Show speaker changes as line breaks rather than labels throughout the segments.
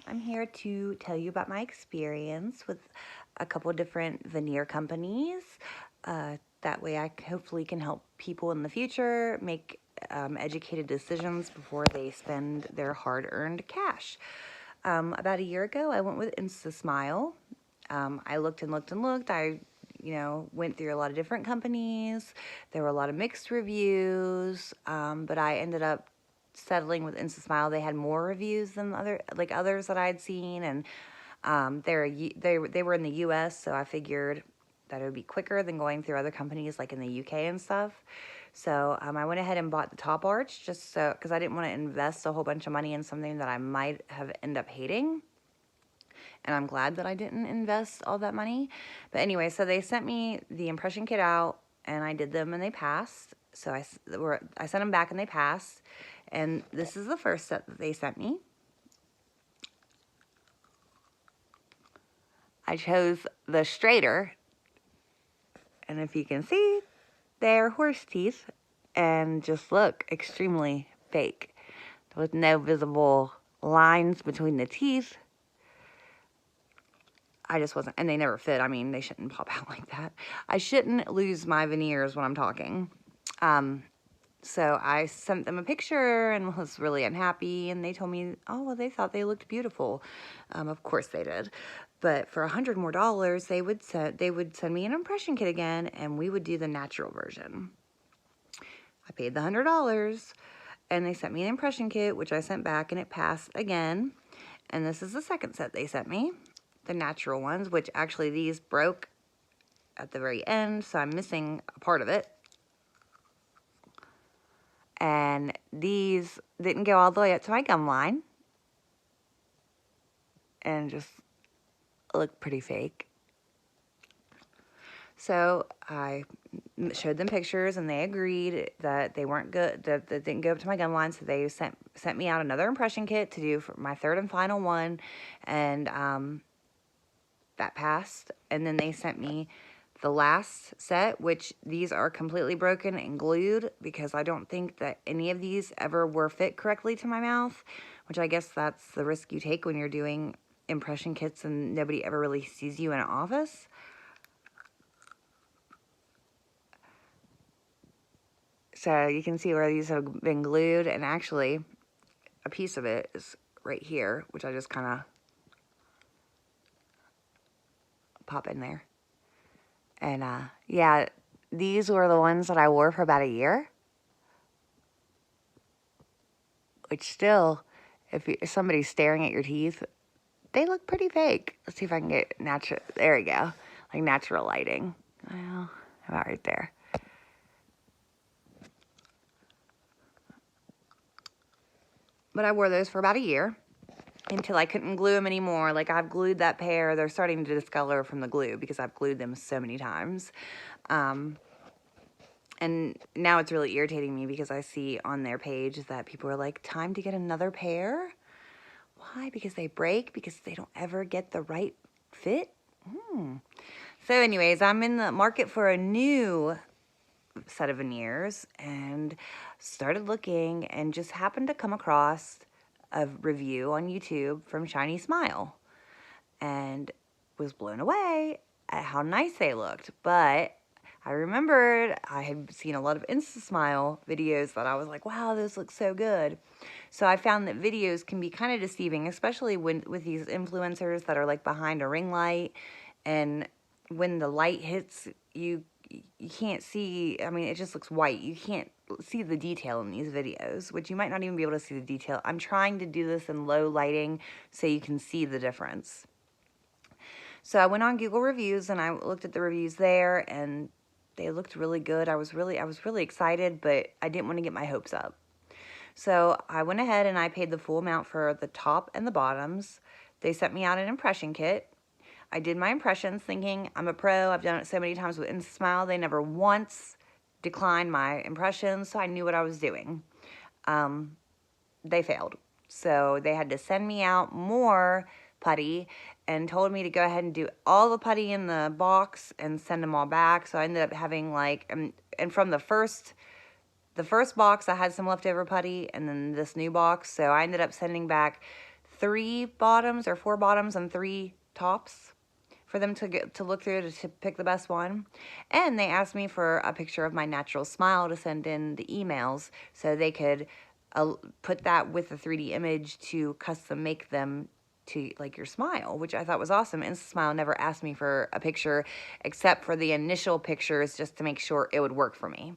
I'm here to tell you about my experience with a couple different veneer companies. That way I hopefully can help people in the future make educated decisions before they spend their hard-earned cash. About a year ago, I went with instasmile. I looked and looked and looked. I went through a lot of different companies. There were a lot of mixed reviews, but I ended up settling with instasmile. They had more reviews than others that I had seen, and they were in the U.S., so I figured that it would be quicker than going through other companies like in the U.K. and stuff. So I went ahead and bought the top arch just so because I didn't want to invest a whole bunch of money in something that I might have end up hating. And I'm glad that I didn't invest all that money. But anyway, so they sent me the impression kit out, and I did them, and they passed. So I sent them back, and they passed. And this is the first set that they sent me. I chose the straighter, and if you can see, they're horse teeth, and just look extremely fake, with no visible lines between the teeth. I just wasn't, and they never fit. I mean, they shouldn't pop out like that. I shouldn't lose my veneers when I'm talking. So I sent them a picture and was really unhappy, and they told me, oh, well, they thought they looked beautiful. Of course they did. But for $100 more, they would send me an impression kit again, and we would do the natural version. I paid the $100, and they sent me an impression kit, which I sent back, and it passed again. And this is the second set they sent me, the natural ones, which actually these broke at the very end, so I'm missing a part of it. And these didn't go all the way up to my gum line, and just look pretty fake. So I showed them pictures, and they agreed that they weren't good, that didn't go up to my gum line. So they sent me out another impression kit to do for my third and final one, and that passed. And then they sent me the last set, which these are completely broken and glued because I don't think that any of these ever were fit correctly to my mouth, which I guess that's the risk you take when you're doing impression kits and nobody ever really sees you in an office. So you can see where these have been glued, and actually a piece of it is right here, which I just kind of pop in there. And yeah, these were the ones that I wore for about a year. Which still, if somebody's staring at your teeth, they look pretty fake. Let's see if I can get natural. There we go. Like natural lighting. Well, about right there. But I wore those for about a year until I couldn't glue them anymore. Like, I've glued that pair. They're starting to discolor from the glue because I've glued them so many times. And now it's really irritating me because I see on their page that people are like, time to get another pair? Why? Because they break? Because they don't ever get the right fit? So anyways, I'm in the market for a new set of veneers and started looking and just happened to come across a review on YouTube from Shiny Smile and was blown away at how nice they looked. But I remembered I had seen a lot of instasmile videos that I was like, wow, those look so good. So I found that videos can be kind of deceiving, especially with these influencers that are like behind a ring light, and when the light hits, you can't see, I mean, it just looks white. You can't see the detail in these videos, which you might not even be able to see the detail. I'm trying to do this in low lighting so you can see the difference. So I went on Google reviews and I looked at the reviews there, and they looked really good. I was really excited, but I didn't want to get my hopes up. So I went ahead and I paid the full amount for the top and the bottoms. They sent me out an impression kit. I did my impressions thinking I'm a pro. I've done it so many times with instasmile. They never once declined my impressions, so I knew what I was doing. They failed. So they had to send me out more putty and told me to go ahead and do all the putty in the box and send them all back. So I ended up having like, and from the first box I had some leftover putty, and then this new box. So I ended up sending back 3 bottoms or 4 bottoms and 3 tops for them to look through to pick the best one. And they asked me for a picture of my natural smile to send in the emails so they could put that with the 3D image to custom make them to like your smile, which I thought was awesome. InstaSmile never asked me for a picture except for the initial pictures just to make sure it would work for me.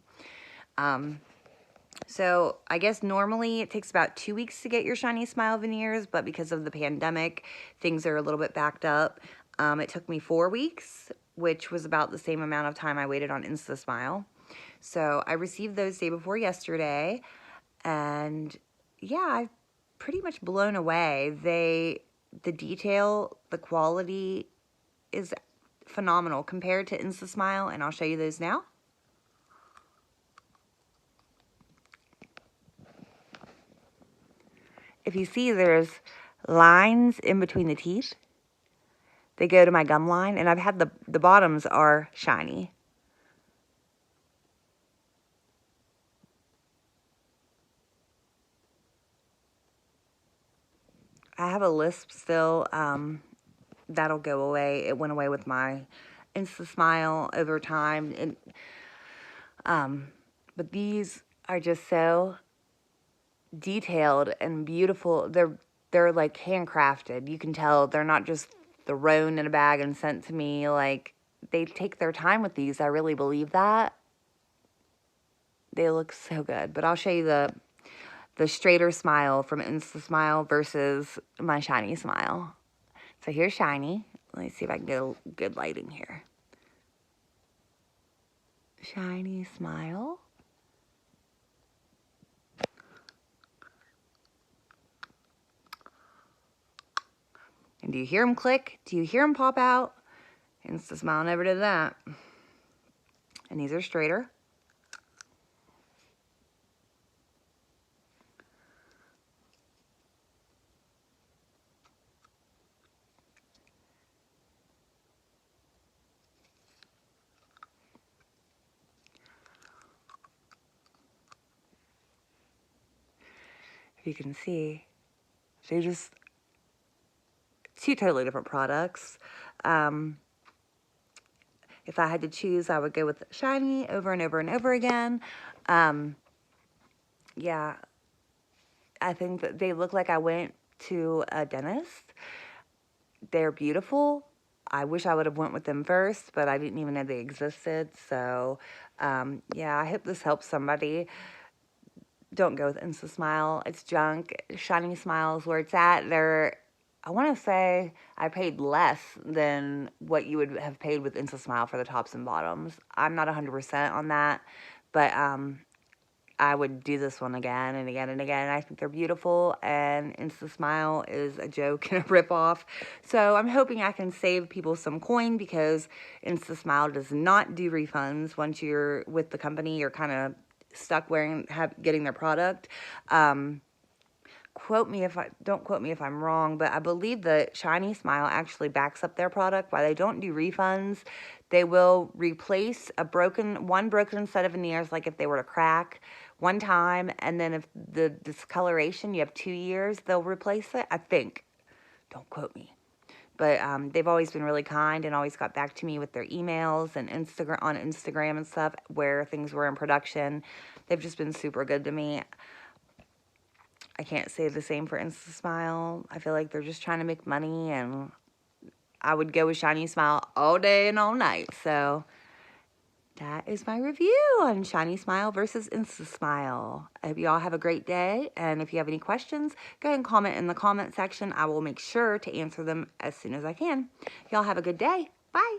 So I guess normally it takes about 2 weeks to get your Shiny Smile veneers, but because of the pandemic, things are a little bit backed up. It took me 4 weeks, which was about the same amount of time I waited on InstaSmile. So I received those day before yesterday, and yeah, I've pretty much blown away. The detail, the quality is phenomenal compared to InstaSmile, and I'll show you those now. If you see, there's lines in between the teeth. They go to my gum line, and I've had the bottoms are shiny. I have a lisp still. That'll go away. It went away with my InstaSmile over time. But these are just so detailed and beautiful. They're like handcrafted. You can tell they're not just thrown in a bag and sent to me. Like, they take their time with these. I really believe that. They look so good. But I'll show you the straighter smile from InstaSmile versus my Shiny Smile. So here's Shiny. Let me see if I can get a good lighting here. Shiny Smile. And do you hear them click? Do you hear them pop out? InstaSmile never did that. And these are straighter. If you can see, they just, 2 totally different products. If I had to choose, I would go with Shiny over and over and over again. Yeah, I think that they look like I went to a dentist. They're beautiful. I wish I would have went with them first, but I didn't even know they existed. So, yeah, I hope this helps somebody. Don't go with InstaSmile. It's junk. Shiny Smile is where it's at. I want to say I paid less than what you would have paid with InstaSmile for the tops and bottoms. I'm not 100% on that, but I would do this one again and again and again. I think they're beautiful, and InstaSmile is a joke and a ripoff. So I'm hoping I can save people some coin, because InstaSmile does not do refunds. Once you're with the company, you're kind of stuck getting their product. Don't quote me if I'm wrong, but I believe the Shiny Smile actually backs up their product. While they don't do refunds, they will replace one broken set of veneers, like if they were to crack one time, and then if the discoloration, you have 2 years, they'll replace it, I think. Don't quote me. But they've always been really kind and always got back to me with their emails and on Instagram and stuff where things were in production. They've just been super good to me. I can't say the same for InstaSmile. I feel like they're just trying to make money, and I would go with Shiny Smile all day and all night. So that is my review on Shiny Smile versus InstaSmile. I hope you all have a great day, and if you have any questions, go ahead and comment in the comment section. I will make sure to answer them as soon as I can. Y'all have a good day. Bye.